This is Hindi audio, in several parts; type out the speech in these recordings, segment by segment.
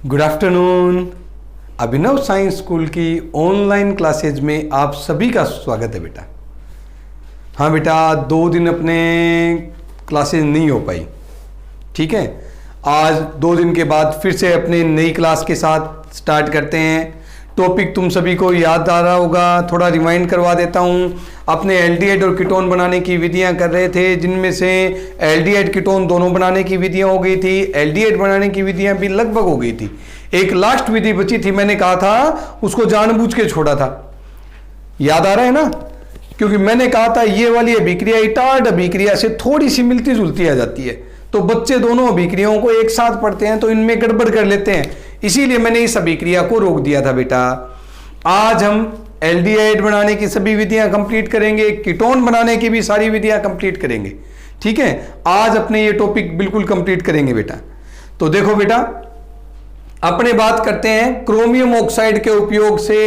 Good afternoon. Abhinav science school की ऑनलाइन क्लासेज में आप सभी का स्वागत है बेटा। हाँ बेटा, 2 दिन अपने क्लासेज नहीं हो पाई, ठीक है। आज 2 दिन के बाद फिर से अपने नई क्लास के साथ स्टार्ट करते हैं। टॉपिक तुम सभी को याद आ रहा होगा, थोड़ा रिमाइंड करवा देता हूँ। अपने एल्डिहाइड और कीटोन बनाने की विधियाँ कर रहे थे, जिनमें से एल्डिहाइड कीटोन दोनों बनाने की विधियाँ हो गई थी, एल्डिहाइड बनाने की विधियाँ भी लगभग हो गई थी। एक लास्ट विधि बची थी, मैंने कहा था उसको जानबूझ के छोड़ा था, याद आ रहा है ना। क्योंकि मैंने कहा था ये वाली अभिक्रिया इटार्ड अभिक्रिया से थोड़ी सी मिलती जुलती आ जाती है, तो बच्चे दोनों अभिक्रियाओं को एक साथ पढ़ते हैं तो इनमें गड़बड़ कर लेते हैं, इसीलिए मैंने इस अभिक्रिया को रोक दिया था बेटा। आज हम एल्डिहाइड बनाने की सभी विधियां कंप्लीट करेंगे, कीटोन बनाने की भी सारी विधियां कंप्लीट करेंगे, ठीक है। आज अपने ये टॉपिक बिल्कुल कंप्लीट करेंगे बेटा। तो देखो बेटा, अपने बात करते हैं क्रोमियम ऑक्साइड के उपयोग से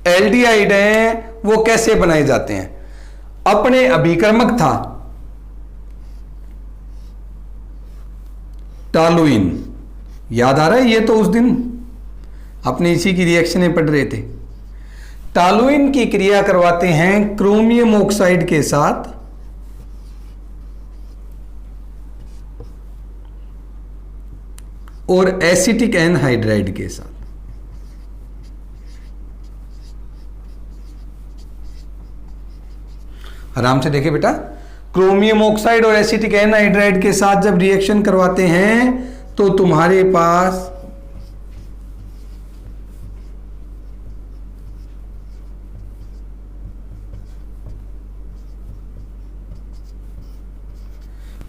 एल्डिहाइड हैं वो कैसे बनाए जाते हैं। अपने अभिकर्मक था टॉलुइन, याद आ रहा है, ये तो उस दिन अपने इसी की रिएक्शनें पढ़ रहे थे। टॉलुइन की क्रिया करवाते हैं क्रोमियम ऑक्साइड के साथ और एसिटिक एनहाइड्राइड के साथ। आराम से देखें बेटा, क्रोमियम ऑक्साइड और एसिटिक एनहाइड्राइड के साथ जब रिएक्शन करवाते हैं तो तुम्हारे पास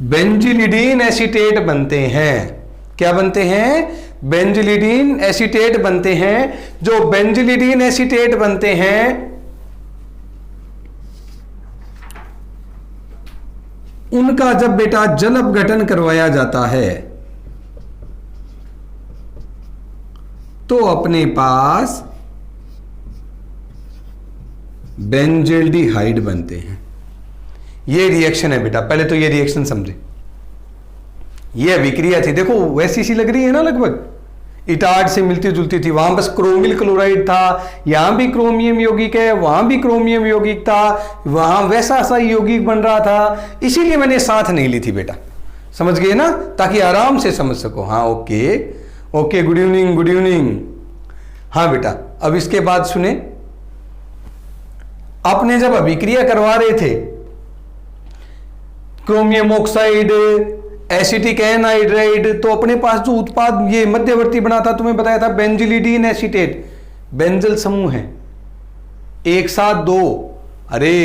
बेंजिलिडीन एसीटेट बनते हैं। क्या बनते हैं? बेंजिलिडीन एसीटेट बनते हैं। जो बेंजिलिडीन एसीटेट बनते हैं उनका जब बेटा जल अपघटन करवाया जाता है तो अपने पास बेंजल्डिहाइड बनते हैं। ये रिएक्शन है बेटा, पहले तो ये रिएक्शन समझे। ये अभिक्रिया थी, देखो वैसी सी लग रही है ना, लगभग इटार्ड से मिलती जुलती थी। वहां बस क्रोमिल क्लोराइड था, यहां भी क्रोमियम यौगिक है, वहां भी क्रोमियम यौगिक था, वहां वैसा सा यौगिक बन रहा था, इसीलिए मैंने साथ नहीं ली थी बेटा। समझ गए ना, ताकि आराम से समझ सको। हाँ okay okay, good evening good evening. हाँ बेटा, अब इसके बाद सुने, आपने जब अभिक्रिया करवा रहे थे क्रोमियम ऑक्साइड एसिटिक एनहाइड्राइड, तो अपने पास जो उत्पाद ये मध्यवर्ती बना था, तुम्हें बताया था बेंजिलिडीन एसीटेट, बेंजल समूह है, एक साथ 2। अरे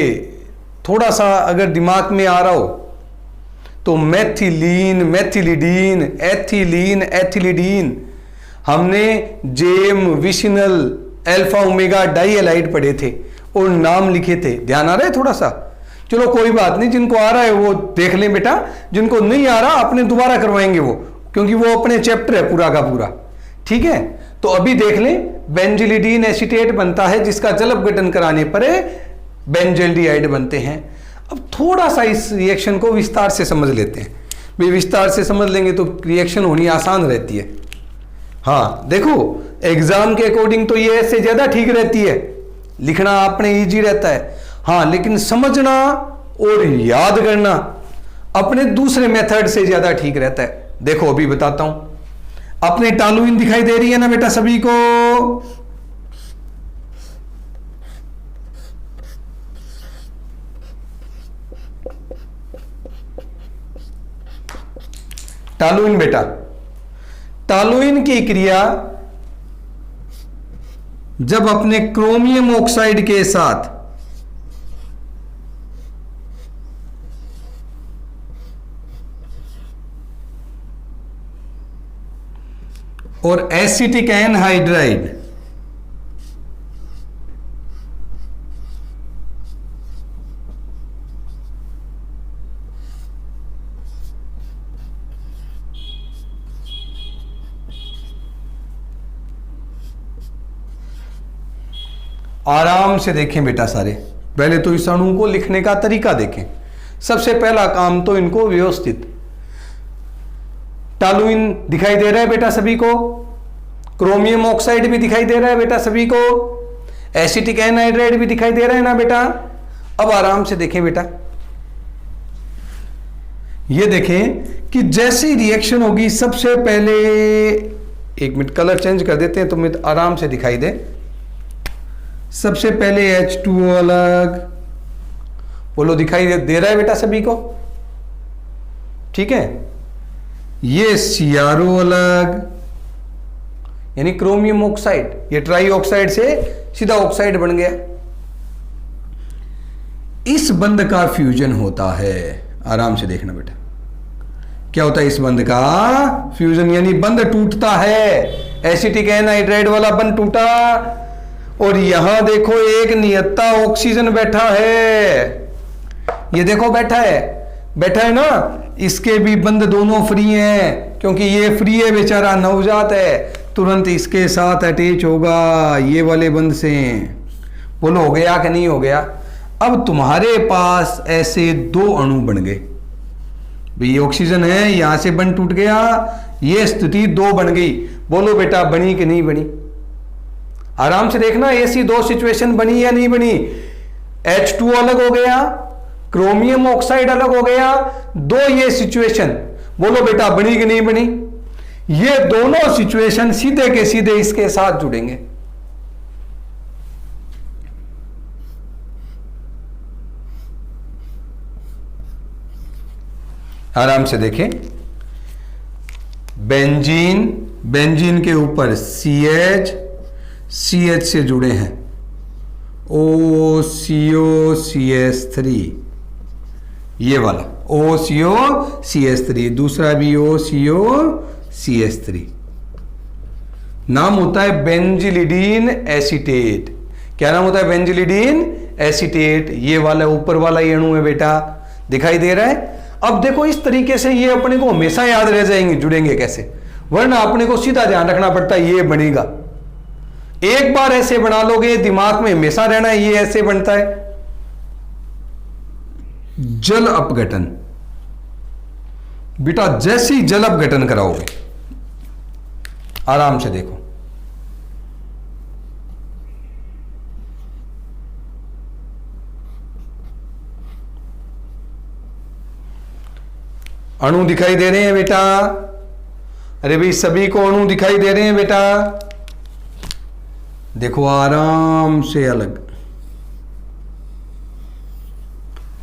थोड़ा सा अगर दिमाग में आ रहा हो तो मैथिलीन मैथिलिडीन एथिलीन एथिलिडीन, हमने जेम विशिनल अल्फा ओमेगा डाइएलाइड पढ़े थे और नाम लिखे थे, ध्यान आ रहा है थोड़ा सा। चलो कोई बात नहीं, जिनको आ रहा है वो देख लें बेटा, जिनको नहीं आ रहा अपने दोबारा करवाएंगे वो, क्योंकि वो अपने चैप्टर है पूरा का पूरा, ठीक है। तो अभी देख लें, बेंजिलिडीन एसीटेट बनता है जिसका जल अपघटन कराने पर बेंजल्डिहाइड बनते हैं। अब थोड़ा सा इस रिएक्शन को विस्तार से समझ लेते हैं भाई, विस्तार से समझ लेंगे तो रिएक्शन होनी आसान रहती है। हाँ देखो, एग्जाम के अकॉर्डिंग तो ये ऐसे ज्यादा ठीक रहती है, लिखना अपने इजी रहता है। हाँ, लेकिन समझना और याद करना अपने दूसरे मेथड से ज्यादा ठीक रहता है। देखो अभी बताता हूं, अपने टॉलुइन दिखाई दे रही है ना बेटा सभी को? टॉलुइन बेटा, टॉलुइन की क्रिया जब अपने क्रोमियम ऑक्साइड के साथ और एसिटिक एनहाइड्राइड आराम से देखें बेटा सारे, पहले तो इस अणु को लिखने का तरीका देखें। सबसे पहला काम तो इनको व्यवस्थित, टॉलुइन दिखाई दे रहा है बेटा सभी को? क्रोमियम ऑक्साइड भी दिखाई दे रहा है बेटा सभी को, एसिटिक एनहाइड्राइड भी दिखाई दे रहा है ना बेटा। अब आराम से देखें बेटा, ये देखें कि जैसी रिएक्शन होगी सबसे पहले, एक मिनट कलर चेंज कर देते हैं तो आराम से दिखाई दे। सबसे पहले H2O अलग, बोलो दिखाई दे रहा है बेटा सभी को, ठीक है। ये CRO अलग, यानी क्रोमियम ऑक्साइड, ये ट्राई ऑक्साइड से सीधा ऑक्साइड बन गया। इस बंध का फ्यूजन होता है, आराम से देखना बेटा, क्या होता है इस बंध का फ्यूजन, यानी बंध टूटता है। एसिटिक एनहाइड्राइड वाला बंध टूटा और यहां देखो एक नियत्ता ऑक्सीजन बैठा है, ये देखो बैठा है ना, इसके भी बंध दोनों फ्री हैं, क्योंकि ये फ्री है बेचारा, नवजात है, तुरंत इसके साथ अटैच होगा ये वाले बंध से। बोलो हो गया कि नहीं हो गया। अब तुम्हारे पास ऐसे दो अणु बन गए, ये ऑक्सीजन है, यहां से बंध टूट गया, ये स्थिति दो बन गई। बोलो बेटा बनी कि नहीं बनी, आराम से देखना, ऐसी दो सिचुएशन बनी या नहीं बनी। H2O अलग हो गया, क्रोमियम ऑक्साइड अलग हो गया, दो ये सिचुएशन, बोलो बेटा बनी कि नहीं बनी। ये दोनों सिचुएशन सीधे के सीधे इसके साथ जुड़ेंगे। आराम से देखें, बेंजीन के ऊपर CH से जुड़े हैं OCO-CH3, ये वाला OCO-CH3, दूसरा भी OCO-CH3, नाम होता है बेंजिलिडीन एसीटेट। क्या नाम होता है, बेंजिलिडीन एसीटेट। ये वाला ऊपर वाला ये अणु है बेटा, दिखाई दे रहा है। अब देखो इस तरीके से ये अपने को हमेशा याद रह जाएंगे, जुड़ेंगे कैसे, वरना अपने को सीधा ध्यान रखना पड़ता है ये बनेगा। एक बार ऐसे बना लोगे, दिमाग में हमेशा रहना है ये ऐसे बनता है। जल अपघटन, बेटा जैसे ही जल अपघटन कराओगे, आराम से देखो, अणु दिखाई दे रहे हैं बेटा। अरे भाई सभी को अणु दिखाई दे रहे हैं बेटा, देखो आराम से अलग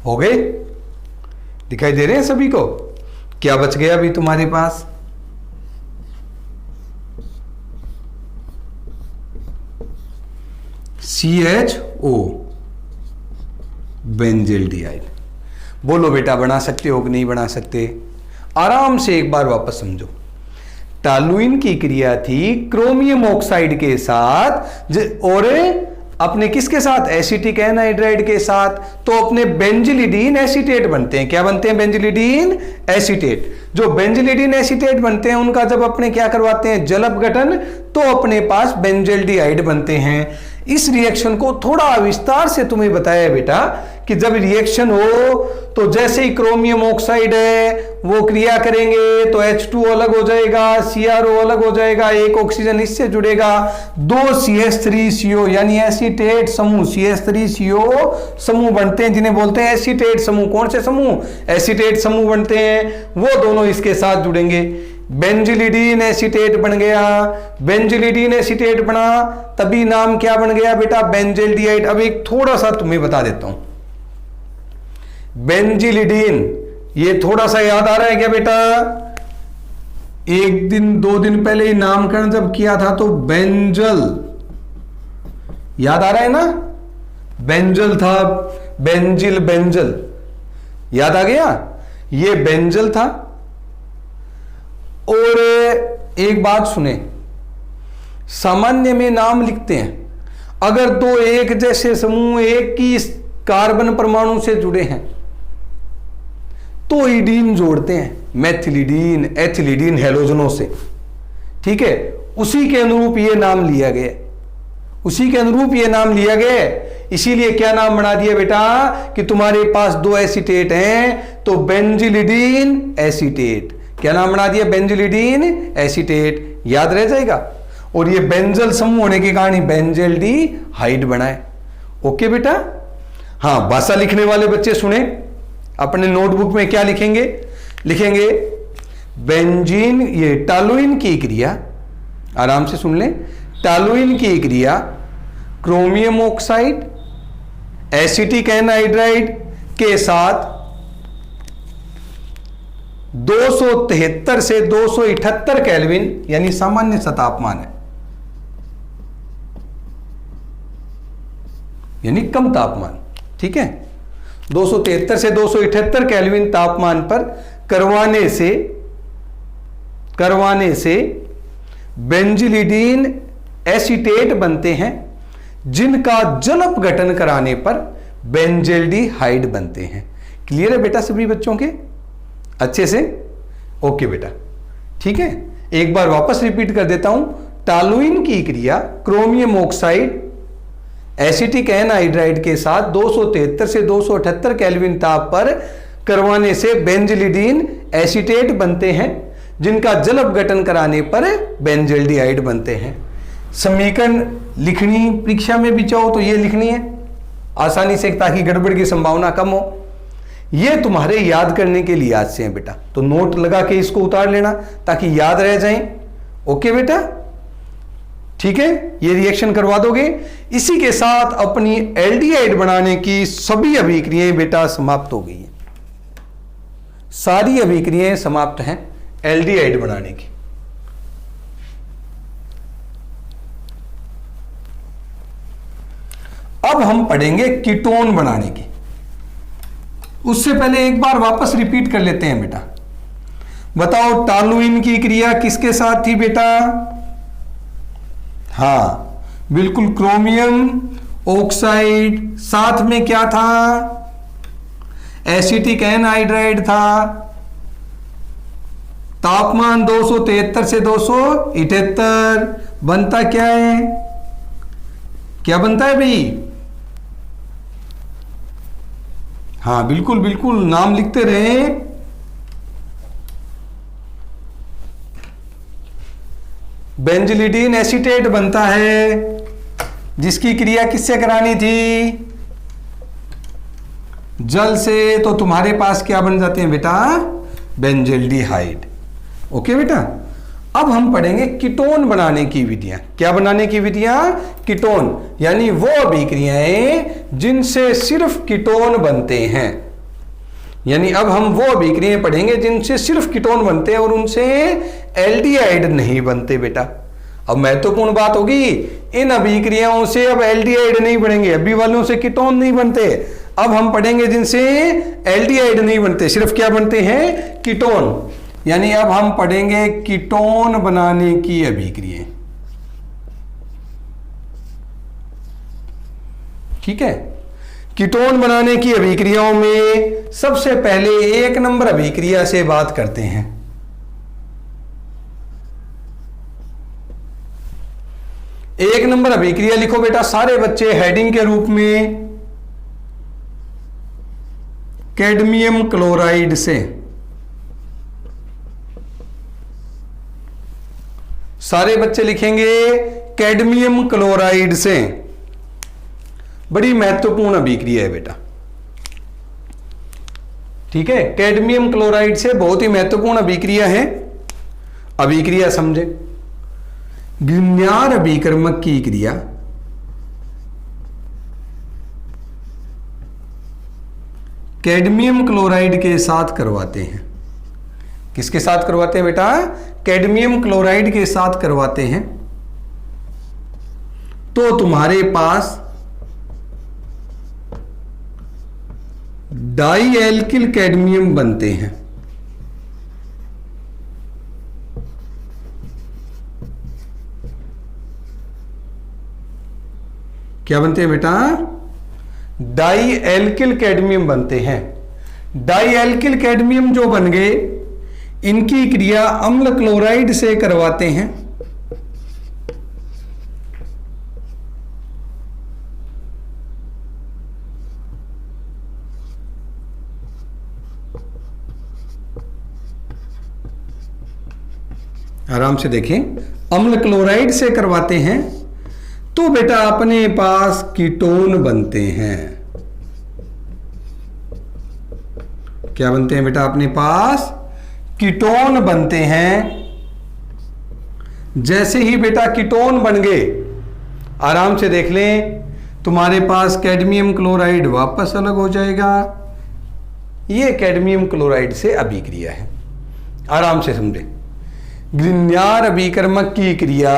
हो गए, दिखाई दे रहे हैं सभी को। क्या बच गया अभी तुम्हारे पास, CHO बेंजिल्डिहाइड। बोलो बेटा बना सकते हो कि नहीं बना सकते। आराम से एक बार वापस समझो, टॉलुइन की क्रिया थी क्रोमियम ऑक्साइड के साथ और अपने किसके साथ, एसिटिक एनहाइड्राइड के साथ, तो अपने बेंजिलिडीन एसीटेट बनते हैं। क्या बनते हैं, बेंजिलिडीन एसीटेट। जो बेंजिलिडीन एसीटेट बनते हैं उनका जब अपने क्या करवाते हैं, जल अपघटन, तो अपने पास बेंजिल्डिहाइड बनते हैं। इस रिएक्शन को थोड़ा विस्तार से तुम्हें बताया बेटा कि जब रिएक्शन हो तो जैसे ही क्रोमियम ऑक्साइड है वो क्रिया करेंगे तो H2O अलग हो जाएगा, CRO अलग हो जाएगा, एक ऑक्सीजन इससे जुड़ेगा, दो CH3CO यानी एसीटेट समूह, CH3CO समूह बनते हैं जिन्हें बोलते हैं एसीटेट समूह। कौन से समूह, एसीटेट समूह बनते हैं, वो दोनों इसके साथ जुड़ेंगे। बेंजिलिडीन एसीटेट बन गया, बेंजिलिडीन एसीटेट बना, तभी नाम क्या बन गया बेटा, बेंजिल्डिहाइड। अब एक थोड़ा सा तुम्हें बता देता हूं, बेंजिलिडीन, ये थोड़ा सा याद आ रहा है क्या बेटा, एक दिन दो दिन पहले ही नामकरण जब किया था तो बेंजल, याद आ रहा है ना, बेंजल था, बेंजल याद आ गया, ये बेंजल था। और एक बात सुने, सामान्य में नाम लिखते हैं, अगर दो एक जैसे समूह एक ही कार्बन परमाणु से जुड़े हैं तो ईडीन जोड़ते हैं, मैथिलिडीन एथिलिडीन हैलोजनों से, ठीक है। उसी के अनुरूप ये नाम लिया गया, उसी के अनुरूप ये नाम लिया गया। इसीलिए क्या नाम बना दिया बेटा कि तुम्हारे पास दो एसीटेट हैं तो बेंजिलिडीन एसीटेट। क्या नाम बना दिया, बेंजिलिडीन एसीटेट, याद रह जाएगा। और ये बेंजल समूह होने के कारण ही बेंजल्डिहाइड बना है। ओके बेटा। हाँ, भाषा लिखने वाले बच्चे सुने, अपने नोटबुक में क्या लिखेंगे? लिखेंगे बेंजीन, ये टॉलुइन की क्रिया, आराम से सुन लें, टॉलुइन की क्रिया क्रोमियम ऑक्साइड एसिटिक एनहाइड्राइड के साथ 273 से 278 केल्विन यानी सामान्य तापमान है, यानी कम तापमान, ठीक है, 273 से 278 केल्विन तापमान पर करवाने से बेंजिलिडीन एसीटेट बनते हैं, जिनका जल अपघटन कराने पर बेंजल्डिहाइड बनते हैं। क्लियर है बेटा सभी बच्चों के अच्छे से? ओके बेटा, ठीक है। एक बार वापस रिपीट कर देता हूं, टॉलुइन की क्रिया क्रोमियम ऑक्साइड एसिटिक एनहाइड्राइड के साथ 273 से 278 केल्विन ताप पर करवाने से बेंजिलिडीन एसीटेट बनते हैं, जिनका जल अपघटन कराने पर बेंजल्डिहाइड बनते हैं। समीकरण लिखनी परीक्षा में भी चाहो तो ये लिखनी है आसानी से, ताकि गड़बड़ की संभावना कम हो। ये तुम्हारे याद करने के लिए आज से है बेटा, तो नोट लगा के इसको उतार लेना ताकि याद रह जाए। ओके बेटा, ठीक है, ये रिएक्शन करवा दोगे। इसी के साथ अपनी एल्डिहाइड बनाने की सभी अभिक्रियाएं बेटा समाप्त हो गई हैं, सारी अभिक्रियाएं समाप्त हैं एल्डिहाइड बनाने की। अब हम पढ़ेंगे कीटोन बनाने की। उससे पहले एक बार वापस रिपीट कर लेते हैं बेटा। बताओ टॉलुइन की क्रिया किसके साथ थी बेटा? हाँ बिल्कुल, क्रोमियम ऑक्साइड, साथ में क्या था? एसिटिक एनहाइड्राइड था। तापमान 273 से 278, बनता क्या है? क्या बनता है भाई? हाँ बिल्कुल बिल्कुल, नाम लिखते रहे। बेंजिलिडीन एसीटेट बनता है, जिसकी क्रिया किससे करानी थी? जल से। तो तुम्हारे पास क्या बन जाते हैं बेटा? बेंजल्डिहाइड। ओके बेटा, अब हम पढ़ेंगे कीटोन बनाने की विधियां। क्या बनाने की विधियां? कीटोन, यानी वो अभिक्रियाएं जिनसे सिर्फ कीटोन बनते हैं। यानी अब हम वो अभिक्रियाएं पढ़ेंगे जिनसे सिर्फ कीटोन बनते हैं और उनसे एल्डिहाइड नहीं बनते बेटा। अब महत्वपूर्ण बात होगी, इन अभिक्रियाओं से अब एल्डिहाइड नहीं बनेंगे, अभी वालों से कीटोन नहीं बनते। अब हम पढ़ेंगे जिनसे एल्डिहाइड नहीं बनते, सिर्फ क्या बनते हैं? कीटोन। यानी अब हम पढ़ेंगे कीटोन बनाने की अभिक्रियाएं। ठीक है, कीटोन बनाने की अभिक्रियाओं में सबसे पहले 1 नंबर अभिक्रिया से बात करते हैं। एक नंबर अभिक्रिया लिखो बेटा सारे बच्चे हेडिंग के रूप में, कैडमियम क्लोराइड से। सारे बच्चे लिखेंगे कैडमियम क्लोराइड से। बड़ी महत्वपूर्ण अभिक्रिया है बेटा, ठीक है। कैडमियम क्लोराइड से बहुत ही महत्वपूर्ण अभिक्रिया है। अभिक्रिया समझे। ग्रिग्नार्ड अभिकर्मक की क्रिया कैडमियम क्लोराइड के साथ करवाते हैं। किसके साथ करवाते हैं बेटा? कैडमियम क्लोराइड के साथ करवाते हैं। तो तुम्हारे पास डाई एल्किल कैडमियम बनते हैं। क्या बनते हैं बेटा? डाई एल्किल कैडमियम बनते हैं। डाई एल्किल कैडमियम जो बन गए, इनकी क्रिया अम्ल क्लोराइड से करवाते हैं। आराम से देखें, अम्ल क्लोराइड से करवाते हैं तो बेटा अपने पास कीटोन बनते हैं। क्या बनते हैं बेटा? अपने पास कीटोन बनते हैं। जैसे ही बेटा कीटोन बन गए, आराम से देख लें, तुम्हारे पास कैडमियम क्लोराइड वापस अलग हो जाएगा। ये कैडमियम क्लोराइड से अभिक्रिया है। आराम से समझे, ग्रिग्नार अभिकर्मक की क्रिया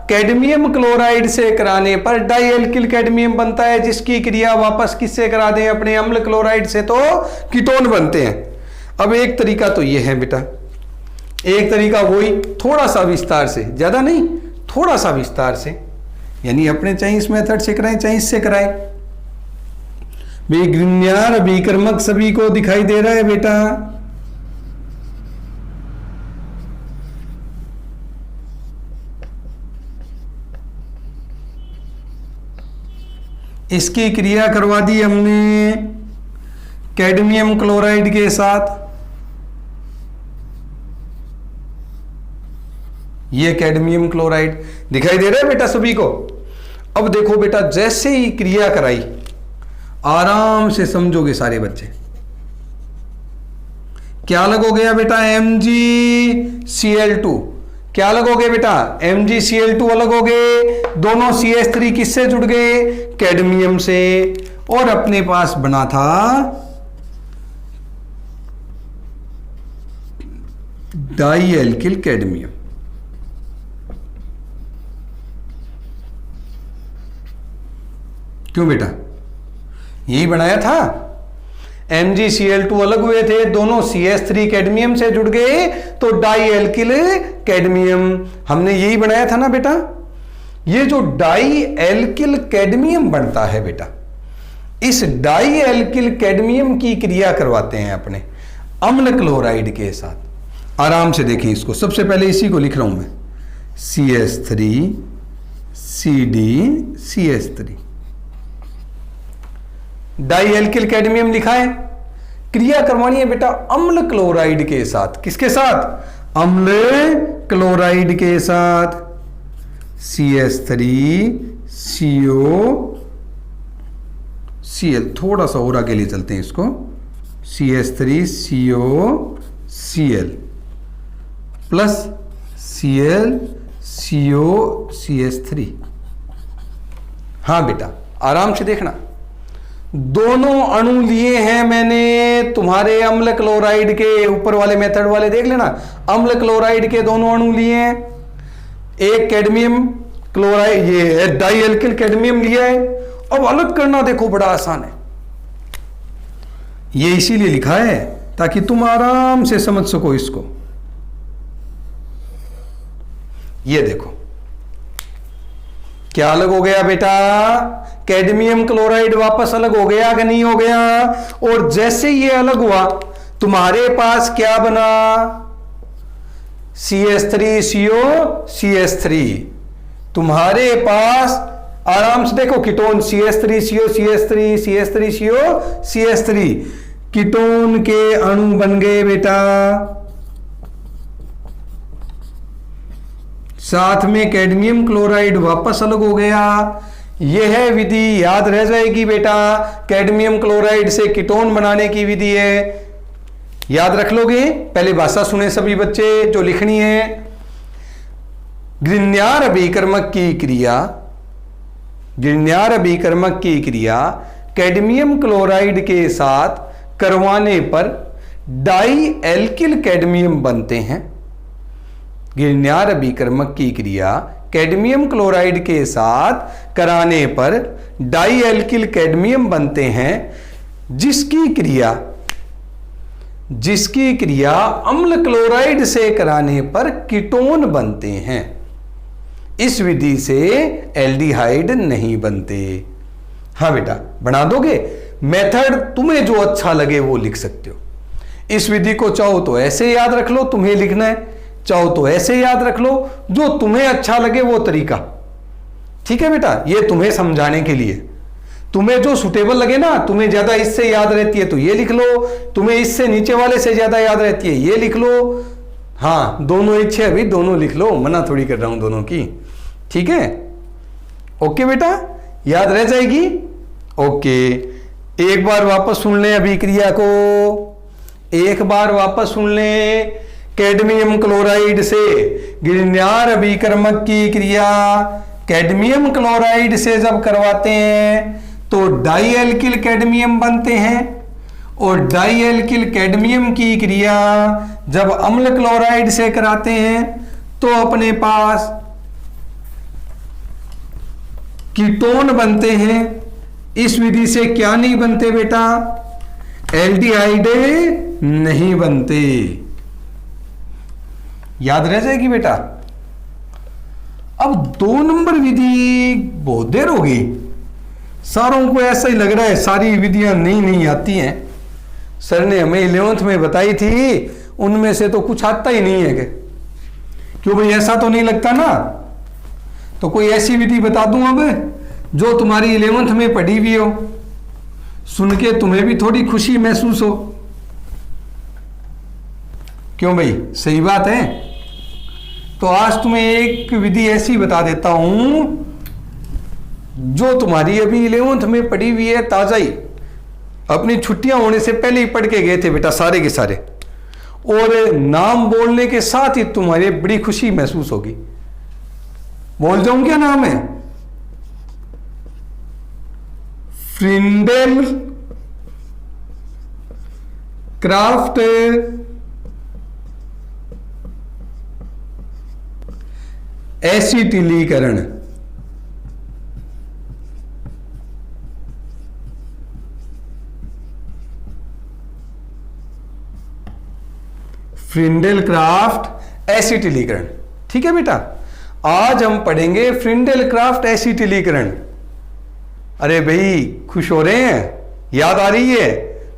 कैडमियम क्लोराइड से कराने पर डाई एल्किल कैडमियम बनता है, जिसकी क्रिया वापस किससे करा दें? अपने अम्ल क्लोराइड से, तो कीटोन बनते हैं। अब एक तरीका तो ये है बेटा, एक तरीका वही थोड़ा सा विस्तार से, ज्यादा नहीं, थोड़ा सा विस्तार से, यानी अपने चाहे इस मेथड से कराएं चाहे इससे कराएं। ग्रिग्नार अभिकर्मक सभी को दिखाई दे रहा है बेटा? इसकी क्रिया करवा दी हमने कैडमियम क्लोराइड के साथ। ये कैडमियम क्लोराइड दिखाई दे रहा है बेटा सभी को? अब देखो बेटा, जैसे ही क्रिया कराई, आराम से समझोगे सारे बच्चे, क्या अलग हो गया बेटा? MgCl2 क्या अलग हो गए बेटा? MgCl2 अलग हो गए। दोनों CH3 किससे जुड़ गए? कैडमियम से। और अपने पास बना था डाई एल्किल कैडमियम। क्यों बेटा? यही बनाया था। MgCl2 अलग हुए थे, दोनों CH3 कैडमियम से जुड़ गए, तो डाई एल्किल कैडमियम हमने यही बनाया था ना बेटा। ये जो डाई एल्किल कैडमियम बनता है बेटा, इस डाई एल्किल कैडमियम की क्रिया करवाते हैं अपने अम्ल क्लोराइड के साथ। आराम से देखें इसको, सबसे पहले इसी को लिख रहा हूं मैं, CH3 CD CH3 die alkyl cadmium लिखा है। क्रिया करवानी है बेटा अम्ल क्लोराइड के साथ। किसके साथ? अम्ल क्लोराइड के साथ। CH3 CO Cl, थोड़ा सा और आगे ले चलते हैं इसको, CH3 CO Cl plus Cl CO CH3। हाँ बेटा, आराम से देखना, दोनों अणु लिए हैं मैंने तुम्हारे अम्ल क्लोराइड के, ऊपर वाले मेथड वाले देख लेना, अम्ल क्लोराइड के दोनों अणु लिए हैं। एक कैडमियम क्लोराइड, ये डाई एल्किल कैडमियम लिया है। अब अलग करना देखो बड़ा आसान है, ये इसीलिए लिखा है ताकि तुम आराम से समझ सको इसको। ये देखो क्या अलग हो गया बेटा? कैडमियम क्लोराइड वापस अलग हो गया कि नहीं हो गया? और जैसे ये अलग हुआ, तुम्हारे पास क्या बना? CH3CO CH3। तुम्हारे पास आराम से देखो, ketone CH3CO CH3 CH3CO CH3, ketone के अणु बन गए बेटा। साथ में कैडमियम क्लोराइड वापस अलग हो गया। यह है विधि, याद रह जाएगी बेटा, कैडमियम क्लोराइड से कीटोन बनाने की विधि है, याद रख लोगे। पहले भाषा सुने सभी बच्चे जो लिखनी है। ग्रिग्नार अभिकर्मक की क्रिया, ग्रिग्नार अभिकर्मक की क्रिया कैडमियम क्लोराइड के साथ करवाने पर डाई एल्किल कैडमियम बनते हैं। ग्रिग्नार अभिकर्मक की क्रिया कैडमियम क्लोराइड के साथ कराने पर डाई एल्किल कैडमियम बनते हैं, जिसकी क्रिया अम्ल क्लोराइड से कराने पर कीटोन बनते हैं। इस विधि से एल्डिहाइड नहीं बनते। हाँ बेटा, बना दोगे? मेथड तुम्हें जो अच्छा लगे वो लिख सकते हो। इस विधि को चाहो तो ऐसे याद रख लो, तुम्हें लिखना है, चाहो तो ऐसे याद रख लो, जो तुम्हें अच्छा लगे वो तरीका। ठीक है बेटा, ये तुम्हें समझाने के लिए, तुम्हें जो सुटेबल लगे ना, तुम्हें ज्यादा इससे याद रहती है तो ये लिख लो, तुम्हें इससे नीचे वाले से ज्यादा याद रहती है ये लिख लो। हाँ दोनों इच्छा है भाई, दोनों लिख लो, मना थोड़ी कर रहा हूं दोनों की, ठीक है। ओके बेटा, याद रह जाएगी। ओके, एक बार वापस सुन लें अभिक्रिया को, एक बार वापस सुन लें। कैडमियम क्लोराइड से गिरनार अभिकर्मक की क्रिया कैडमियम क्लोराइड से जब करवाते हैं तो डाईएल्किल कैडमियम बनते हैं, और डाईएल्किल कैडमियम की क्रिया जब अम्ल क्लोराइड से कराते हैं तो अपने पास कीटोन बनते हैं। इस विधि से क्या नहीं बनते बेटा? एल्डिहाइड नहीं बनते। याद रह जाएगी बेटा। अब 2 नंबर विधि बहुत देर हो गई, सारों को ऐसा ही लग रहा है सारी विधियां नहीं आती हैं। सर ने हमें 11th में बताई थी, उनमें से तो कुछ आता ही नहीं है। क्यों भाई, ऐसा तो नहीं लगता ना? तो कोई ऐसी विधि बता दूं अब जो तुम्हारी 11th में पढ़ी हुई हो, सुन के तुम्हें भी थोड़ी खुशी महसूस हो। क्यों भाई, सही बात है। तो आज तुम्हें एक विधि ऐसी बता देता हूं जो तुम्हारी अभी 11th में पढ़ी हुई है, ताजा ही, अपनी छुट्टियां होने से पहले ही पढ़ के गए थे बेटा सारे के सारे, और नाम बोलने के साथ ही तुम्हारी बड़ी खुशी महसूस होगी। बोल जाऊं क्या नाम है? फ्रिंडेल क्राफ्ट एसिटिलीकरण। फ्रिंडेल क्राफ्ट एसिटिलीकरण, ठीक है बेटा। आज हम पढ़ेंगे फ्रिंडेल क्राफ्ट एसिटिलीकरण। अरे भाई खुश हो रहे हैं? याद आ रही है?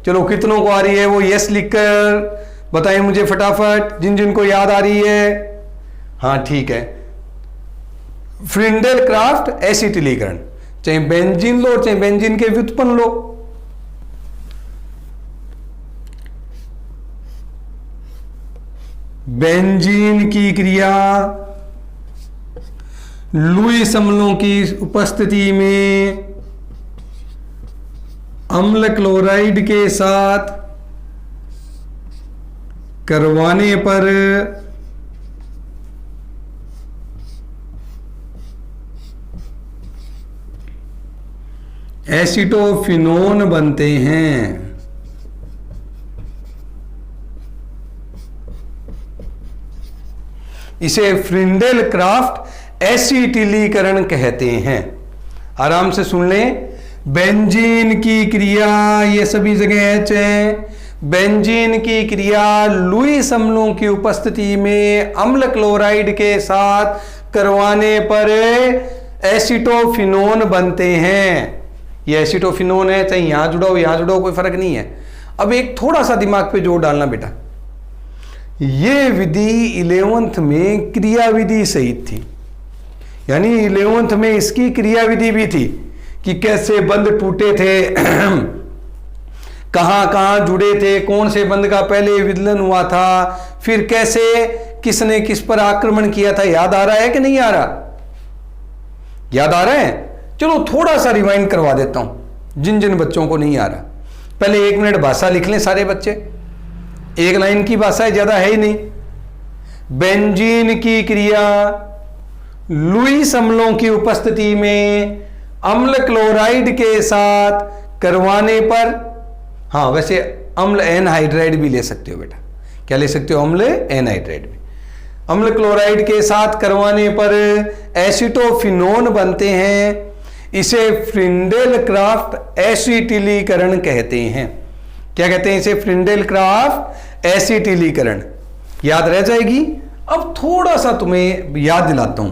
चलो कितनों को आ रही है वो यस लिखकर बताएं मुझे फटाफट, जिन जिन को याद आ रही है। हाँ ठीक है, फ्रिंडेल क्राफ्ट एसिटिलीकरण, चाहे बेंजीन लो चाहे बेंजीन के व्युत्पन्न लो। बेंजीन की क्रिया लुईस अम्लों की उपस्थिति में अम्ल क्लोराइड के साथ करवाने पर एसिटोफिनोन बनते हैं। इसे फ्रिंडेल क्राफ्ट एसिटिलीकरण कहते हैं। आराम से सुन लें। बेंजीन की क्रिया, ये सभी जगह एच है। बेंजीन की क्रिया लुईस अम्लों की उपस्थिति में अम्ल क्लोराइड के साथ करवाने पर एसिटोफिनोन बनते हैं। ये एसिटोफिनोन है, चाहे यहां जुड़ो कोई फर्क नहीं है। अब एक थोड़ा सा दिमाग पे जोर डालना बेटा, ये विधि 11th में क्रिया विधि सहित थी, यानी 11th में इसकी क्रिया विधि भी थी कि कैसे बंध टूटे थे, कहां कहां जुड़े थे, कौन से बंध का पहले विदलन हुआ था, फिर कैसे किसने किस पर आक्रमण किया था। याद आ रहा है कि नहीं आ रहा? याद आ रहा है? चलो थोड़ा सा रिवाइंड करवा देता हूं जिन जिन बच्चों को नहीं आ रहा। पहले 1 मिनट भाषा लिख लें सारे बच्चे, 1 लाइन की भाषा है, ज्यादा है ही नहीं। बेंजीन की क्रिया लुईस अम्लों की उपस्थिति में अम्ल क्लोराइड के साथ करवाने पर, हाँ वैसे अम्ल एनहाइड्राइड भी ले सकते हो बेटा। क्या ले सकते हो? अम्ल एनहाइड्राइड भी। अम्ल क्लोराइड के साथ करवाने पर एसिटोफिनोन बनते हैं। इसे फ्रिंडेल क्राफ्ट एसिटिलीकरण कहते हैं। क्या कहते हैं इसे? फ्रिंडेल क्राफ्ट एसिटिलीकरण। याद रह जाएगी। अब थोड़ा सा तुम्हें याद दिलाता हूं।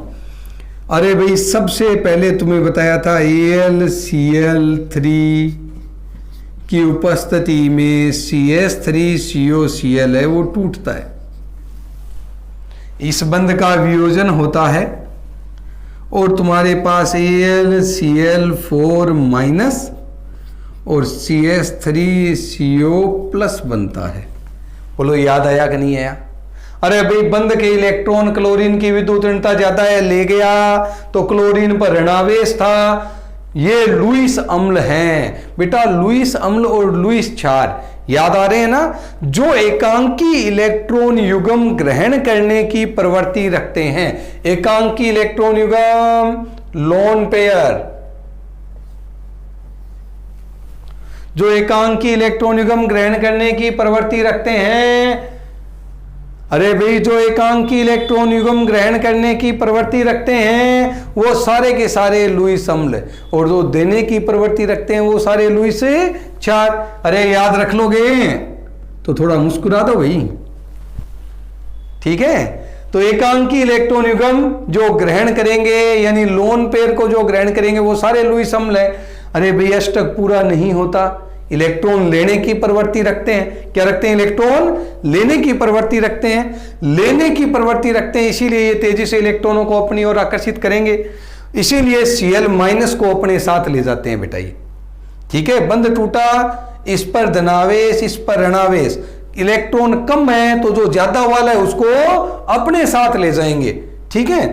अरे भाई सबसे पहले तुम्हें बताया था AlCl3 की उपस्थिति में CH3COCl है, वो टूटता है। इस बंध का वियोजन होता है और तुम्हारे पास AlCl4 माइनस और CH3CO प्लस बनता है। बोलो याद आया कि नहीं आया? अरे भाई बंद के इलेक्ट्रॉन क्लोरीन की विद्युत ऋणता ज्यादा है, ले गया तो क्लोरीन पर ऋणावेश था। ये लुईस अम्ल हैं बेटा, लुईस अम्ल और लुईस क्षार याद आ रहे हैं ना, जो एकांकी इलेक्ट्रॉन युग्म ग्रहण करने की प्रवृत्ति रखते हैं। एकांकी इलेक्ट्रॉन युग्म लोन पेयर, जो एकांकी इलेक्ट्रॉन युग्म ग्रहण करने की प्रवृत्ति रखते हैं। अरे भाई जो एकांकी इलेक्ट्रॉन युग्म ग्रहण करने की प्रवृत्ति रखते हैं वो सारे के सारे लुईस अम्ल, और जो देने की प्रवृत्ति रखते हैं वो सारे लुईस क्षार। अरे याद रख लोगे तो थोड़ा मुस्कुरा दो भाई, ठीक है। तो एकांकी इलेक्ट्रॉन युग्म जो ग्रहण करेंगे यानी लोन पेयर को जो ग्रहण करेंगे वो सारे लुईस अम्ल है। अरे भाई अष्टक पूरा नहीं होता, इलेक्ट्रॉन लेने की प्रवृत्ति रखते हैं। क्या रखते हैं? इलेक्ट्रॉन लेने की प्रवृत्ति रखते हैं, लेने की प्रवृत्ति रखते हैं, इसीलिए ये तेजी से इलेक्ट्रॉनों को अपनी ओर आकर्षित करेंगे, इसीलिए Cl- को अपने साथ ले जाते हैं बेटा ये, ठीक है। बंध टूटा, इस पर धनावेश, इस पर ऋणावेश, इलेक्ट्रॉन कम है तो जो ज्यादा वाला है उसको अपने साथ ले जाएंगे, ठीक है।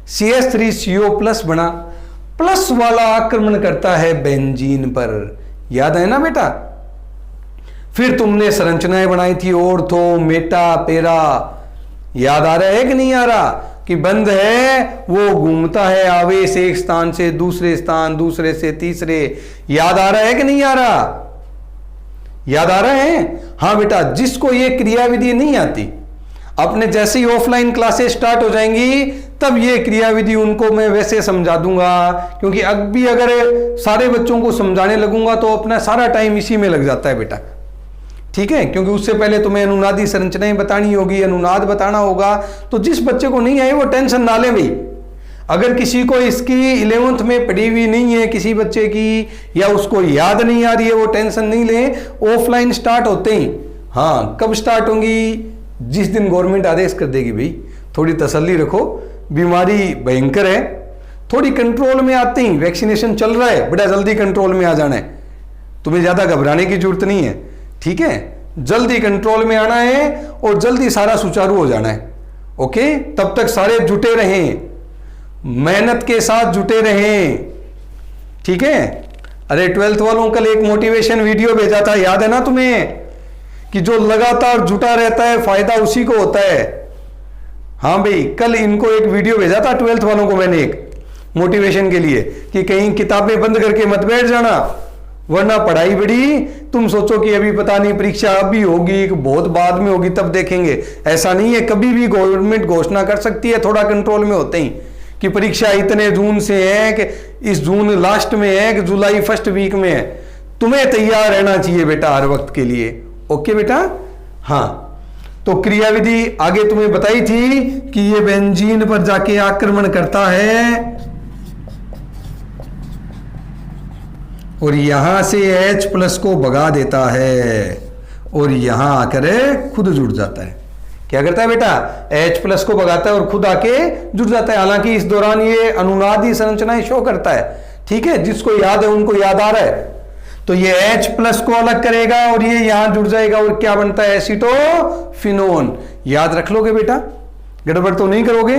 CH3CO+ बना, प्लस वाला आक्रमण करता है बेंजीन पर, याद है ना बेटा। फिर तुमने संरचनाएं बनाई थी ऑर्थो, मेटा, पेरा, याद आ रहा है कि नहीं आ रहा कि बंध है वो घूमता है आवेश एक स्थान से दूसरे स्थान, दूसरे से तीसरे, याद आ रहा है कि नहीं आ रहा? याद आ रहा है? हाँ बेटा, जिसको ये क्रियाविधि नहीं आती, अपने जैसे ही ऑफलाइन क्लासेस स्टार्ट हो जाएंगी तब ये क्रियाविधि उनको मैं वैसे समझा दूंगा, क्योंकि अब भी अगर सारे बच्चों को समझाने लगूंगा तो अपना सारा टाइम इसी में लग जाता है बेटा, ठीक है। क्योंकि उससे पहले तुम्हें अनुनादी संरचनाएं बतानी होगी, अनुनाद बताना होगा, तो जिस बच्चे को नहीं आए वो टेंशन ना ले भाई। अगर किसी को इसकी 11th में पढ़ी हुई नहीं है किसी बच्चे की, या उसको याद नहीं आ रही है, वो टेंशन नहीं ले, ऑफलाइन स्टार्ट होते ही, हाँ कब स्टार्ट होंगी? जिस दिन गवर्नमेंट आदेश कर देगी भाई। थोड़ी तसल्ली रखो, बीमारी भयंकर है, थोड़ी कंट्रोल में आते ही, वैक्सीनेशन चल रहा है, बड़ा जल्दी कंट्रोल में आ जाना है, तुम्हें ज्यादा घबराने की जरूरत नहीं है, ठीक है। जल्दी कंट्रोल में आना है और जल्दी सारा सुचारू हो जाना है, ओके। तब तक सारे जुटे रहें, मेहनत के साथ जुटे रहें, ठीक है। अरे 12th वालों कल एक मोटिवेशन वीडियो भेजा था, याद है ना तुम्हें, कि जो लगातार जुटा रहता है फायदा उसी को होता है। हाँ भाई, कल इनको एक वीडियो भेजा था 12th वालों को मैंने एक मोटिवेशन के लिए, कि कहीं किताबें बंद करके मत बैठ जाना, वरना पढ़ाई बड़ी, तुम सोचो कि अभी पता नहीं परीक्षा अभी होगी, बहुत बाद में होगी, तब देखेंगे। ऐसा नहीं है, कभी भी गवर्नमेंट घोषणा कर सकती है थोड़ा कंट्रोल में होते ही, कि परीक्षा इतने जून से है, कि इस जून लास्ट में है, कि जुलाई फर्स्ट वीक में है। तुम्हें तैयार रहना चाहिए बेटा हर वक्त के लिए, ओके बेटा। हाँ, तो क्रियाविधि आगे तुम्हें बताई थी कि ये बेंजीन पर जाके आक्रमण करता है और यहां से H+ को भगा देता है और यहां आकर खुद जुड़ जाता है। क्या करता है बेटा? H+ को भगाता है और खुद आके जुड़ जाता है। हालांकि इस दौरान ये अनुनादी संरचनाएं शो करता है, ठीक है। जिसको याद है उनको याद आ रहा है, तो ये H+ को अलग करेगा और ये यहां जुड़ जाएगा और क्या बनता है? एसीटोफिनोन। याद रख लोगे बेटा, गड़बड़ तो नहीं करोगे।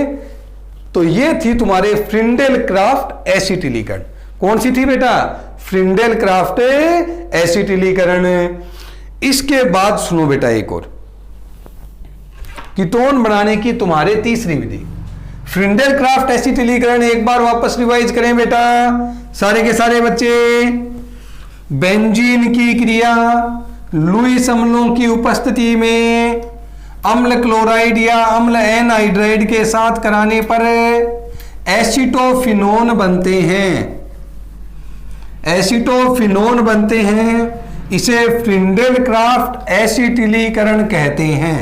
तो ये थी तुम्हारे फ्रिंडेल-क्राफ्ट एसिटिलीकरण। कौन सी थी बेटा? फ्रिंडेल-क्राफ्ट एसिटिलीकरण। इसके बाद सुनो बेटा एक और, कीटोन बनाने की तुम्हारे तीसरी विधि फ्रिंडेल-क्राफ्ट एसिटिलीकरण। एक बार वापस रिवाइज करें बेटा सारे के सारे बच्चे। बेंजीन की क्रिया लुईस अम्लों की उपस्थिति में अम्ल क्लोराइड या अम्ल एनहाइड्राइड के साथ कराने पर एसीटोफिनोन बनते हैं। एसीटोफिनोन बनते हैं, इसे फ्रिंडेल-क्राफ्ट एसिटिलीकरण कहते हैं।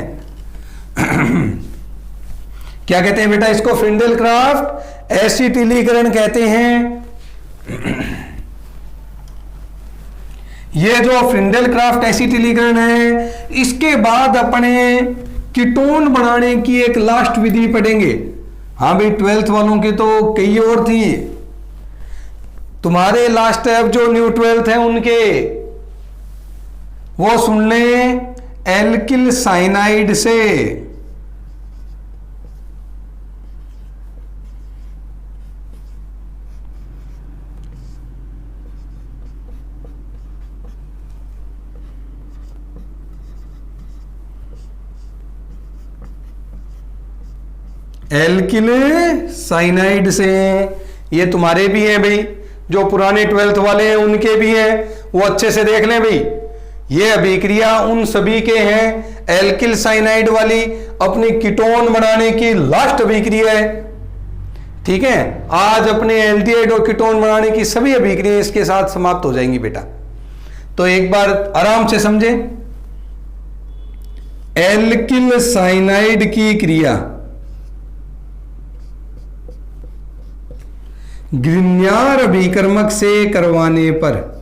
क्या कहते हैं बेटा इसको? फ्रिंडेल-क्राफ्ट एसिटिलीकरण कहते हैं। ये जो फ्रिंडेल-क्राफ्ट एसिटिलीकरण है, इसके बाद अपने कीटोन बनाने की एक लास्ट विधि पढ़ेंगे। हाँ भाई, 12th वालों की तो कई और थी, तुम्हारे लास्ट अब जो न्यू 12th है उनके वो सुन ले। एल्किल साइनाइड से एल्किल साइनाइड से। ये तुम्हारे भी हैं भाई, जो पुराने 12th वाले हैं उनके भी हैं, वो अच्छे से देख लें भाई। ये अभिक्रिया उन सभी के हैं, एल्किल साइनाइड वाली अपनी कीटोन बनाने की लास्ट अभिक्रिया है। ठीक है, आज अपने एल्डिहाइड और कीटोन बनाने की सभी अभिक्रियाएं इसके साथ समाप्त हो जाएंगी बेटा। तो एक बार आराम से समझे, एल्किल साइनाइड की क्रिया ग्रिग्नार अभिकर्मक से करवाने पर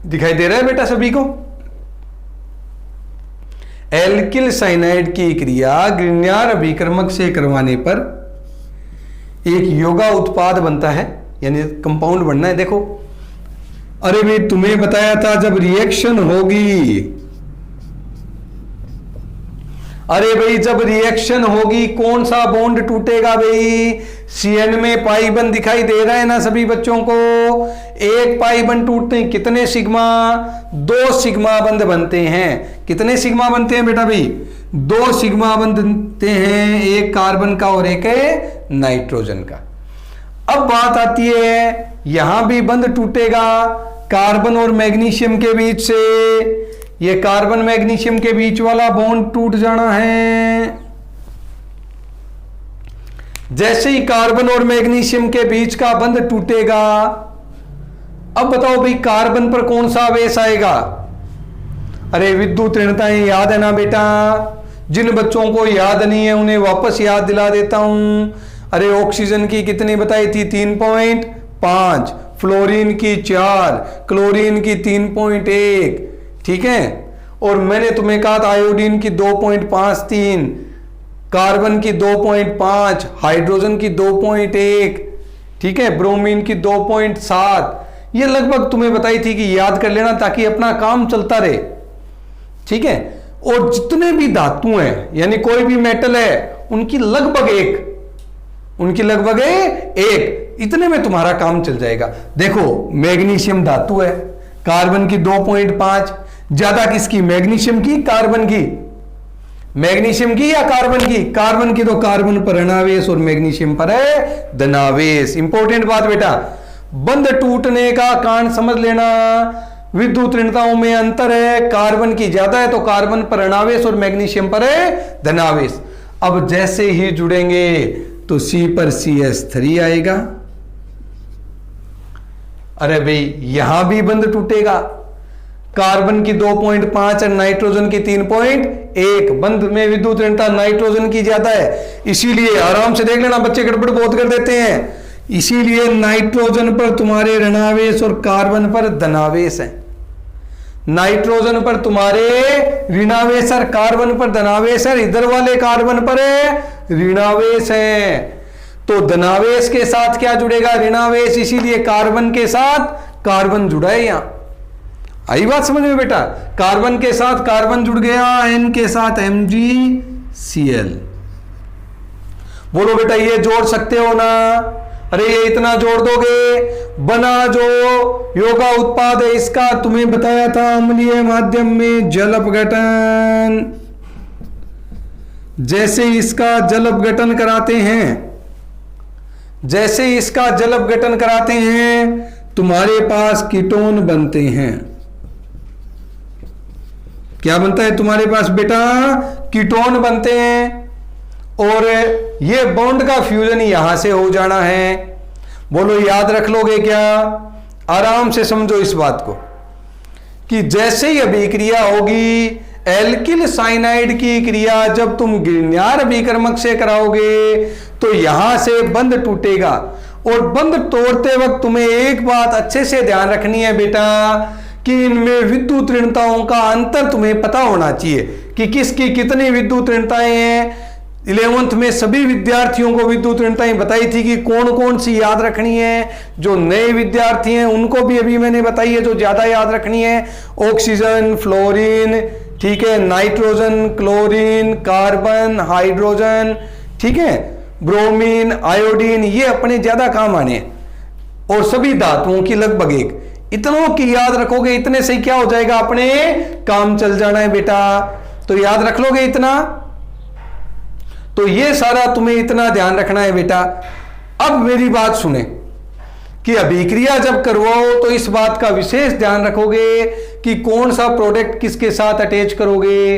दिखाई दे रहा है बेटा सभी को। एल्किल साइनाइड की क्रिया ग्रिग्नार अभिकर्मक से करवाने पर एक योगा उत्पाद बनता है, यानी कंपाउंड बनना है। देखो, अरे भाई तुम्हें बताया था जब रिएक्शन होगी, अरे भाई जब रिएक्शन होगी कौन सा बॉन्ड टूटेगा भाई? CN में पाई बंद दिखाई दे रहा है ना सभी बच्चों को। एक पाई बंद टूटते हैं कितने सिग्मा? 2 सिग्मा बंद बनते हैं। कितने सिग्मा बनते हैं बेटा भाई? 2 सिग्मा बंद बनते हैं, एक कार्बन का और एक नाइट्रोजन का। अब बात आती है, यहां भी बंद टूटेगा कार्बन और मैग्नीशियम के बीच से। ये कार्बन मैग्नीशियम के बीच वाला बॉन्ड टूट जाना है। जैसे ही कार्बन और मैग्नीशियम के बीच का बंध टूटेगा, अब बताओ भाई कार्बन पर कौन सा आवेश आएगा? अरे विद्युत ऋणताएं याद है ना बेटा? जिन बच्चों को याद नहीं है उन्हें वापस याद दिला देता हूं। अरे ऑक्सीजन की कितनी बताई थी? 3.5, फ्लोरीन की 4, क्लोरीन की 3.1। ठीक है, और मैंने तुम्हें कहा था आयोडीन की 2.53, कार्बन की 2.5, हाइड्रोजन की 2.1, ठीक है, ब्रोमीन की 2.7। ये लगभग तुम्हें बताई थी कि याद कर लेना ताकि अपना काम चलता रहे। ठीक है, और जितने भी धातु हैं यानी कोई भी मेटल है उनकी लगभग एक, इतने में तुम्हारा काम चल जाएगा। देखो मैग्नीशियम धातु है, कार्बन की 2.5, ज्यादा किसकी? मैग्नीशियम की, कार्बन की? मैग्नीशियम की या कार्बन की? कार्बन की तो कार्बन पर ऋणावेश और मैग्नीशियम पर है धनावेश। इंपॉर्टेंट बात बेटा, बंध टूटने का कारण समझ लेना। विद्युत ऋणताओं में अंतर है, कार्बन की ज्यादा है तो कार्बन पर ऋणावेश और मैग्नीशियम पर है धनावेश। अब जैसे ही जुड़ेंगे तो C पर CH3 आएगा। अरे भाई यहां भी बंध टूटेगा, कार्बन की 2.5 और नाइट्रोजन की 3.1। बंध में विद्युत ऋणता नाइट्रोजन की ज्यादा है, इसीलिए आराम से देख लेना, बच्चे गड़बड़ बहुत कर देते हैं। इसीलिए नाइट्रोजन पर तुम्हारे ऋणावेश और कार्बन पर धनावेश है। नाइट्रोजन पर तुम्हारे ऋणावेश और कार्बन पर धनावेश है, इधर वाले कार्बन पर ऋणावेश है। तो धनावेश के साथ क्या जुड़ेगा? ऋणावेश, इसीलिए कार्बन के साथ कार्बन जुड़ा है। यहां आई बात समझ में बेटा? कार्बन के साथ कार्बन जुड़ गया, N के साथ MgCl। बोलो बेटा ये जोड़ सकते हो ना? अरे ये इतना जोड़ दोगे, बना जो योगा उत्पाद है इसका तुम्हें बताया था अम्लीय माध्यम में जल अपघटन। जैसे इसका जल अपघटन कराते हैं, तुम्हारे पास कीटोन बनते हैं। क्या बनता है तुम्हारे पास बेटा? कीटोन बनते हैं, और ये बॉन्ड का फ्यूजन यहां से हो जाना है। बोलो याद रख लोगे क्या? आराम से समझो इस बात को कि जैसे ही अभिक्रिया होगी, एल्किल साइनाइड की क्रिया जब तुम ग्रिग्नार अभिकर्मक से कराओगे तो यहां से बंध टूटेगा, और बंध तोड़ते वक्त तुम्हें एक बात अच्छे से ध्यान रखनी है बेटा कि इनमें विद्युत ऋणताओं का अंतर तुम्हें पता होना चाहिए कि किसकी कितनी विद्युत ऋणताएं हैं। 11th में सभी विद्यार्थियों को विद्युत ऋणताएं बताई थी कि कौन कौन सी याद रखनी है। जो नए विद्यार्थी हैं उनको भी अभी मैंने बताई है जो ज्यादा याद रखनी है। ऑक्सीजन, फ्लोरीन, ठीक है, नाइट्रोजन, क्लोरीन, कार्बन, हाइड्रोजन, ठीक है, ब्रोमीन, आयोडीन, ये अपने ज्यादा काम आने हैं। और सभी धातुओं की लगभग एक, इतनों की याद रखोगे, इतने से क्या हो जाएगा, अपने काम चल जाना है बेटा। तो याद रख लोगे इतना, तो ये सारा तुम्हें इतना ध्यान रखना है बेटा। अब मेरी बात सुने कि अभिक्रिया जब करवाओ तो इस बात का विशेष ध्यान रखोगे कि कौन सा प्रोडक्ट किसके साथ अटैच करोगे।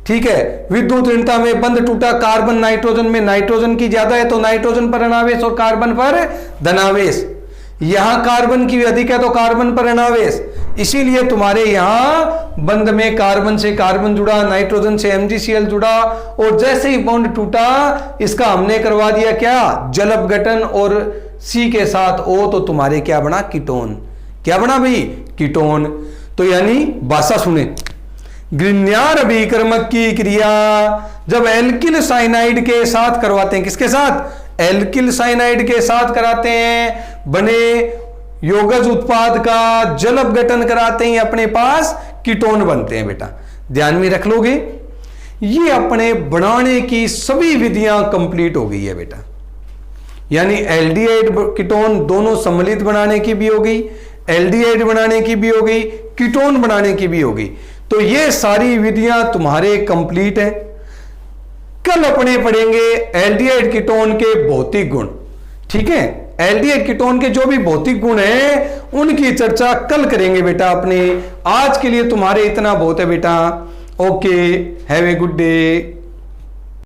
ठीक है, विद्युत ऋणता में बंध टूटा कार्बन नाइट्रोजन में, नाइट्रोजन की ज्यादा है तो नाइट्रोजन पर ऋणावेश और कार्बन पर धनावेश। यहां कार्बन की अधिक है तो कार्बन पर ऋणावेश, इसीलिए तुम्हारे यहां बंध में कार्बन से कार्बन जुड़ा, नाइट्रोजन से MgCl जुड़ा, और जैसे ही बॉन्ड टूटा इसका हमने करवा दिया क्या, जल अपघटन, और C के साथ O, तो तुम्हारे क्या बना, कीटोन। क्या बना भाई, कीटोन। तो यानी भाषा सुने, ग्रिग्नार अभिकर्मक की क्रिया जब एल्किल साइनाइड के साथ करवाते हैं, किसके साथ, एल्किल साइनाइड के साथ कराते हैं, बने योगज उत्पाद का जल अपघटन कराते हैं, अपने पास कीटोन बनते हैं बेटा। ध्यान में रख लोगे, ये अपने बनाने की सभी विधियां कंप्लीट हो गई है बेटा। यानी एल्डिहाइड कीटोन दोनों सम्मिलित बनाने की भी हो गई, एल्डिहाइड बनाने की भी हो गई, कीटोन बनाने की भी हो गई। तो ये सारी विधियां तुम्हारे कंप्लीट है। कल अपने पढ़ेंगे एल्डिहाइड कीटोन के भौतिक गुण। ठीक है, एल्डिहाइड कीटोन के जो भी भौतिक गुण हैं उनकी चर्चा कल करेंगे बेटा अपने। आज के लिए तुम्हारे इतना बहुत है बेटा। Okay, have a good day.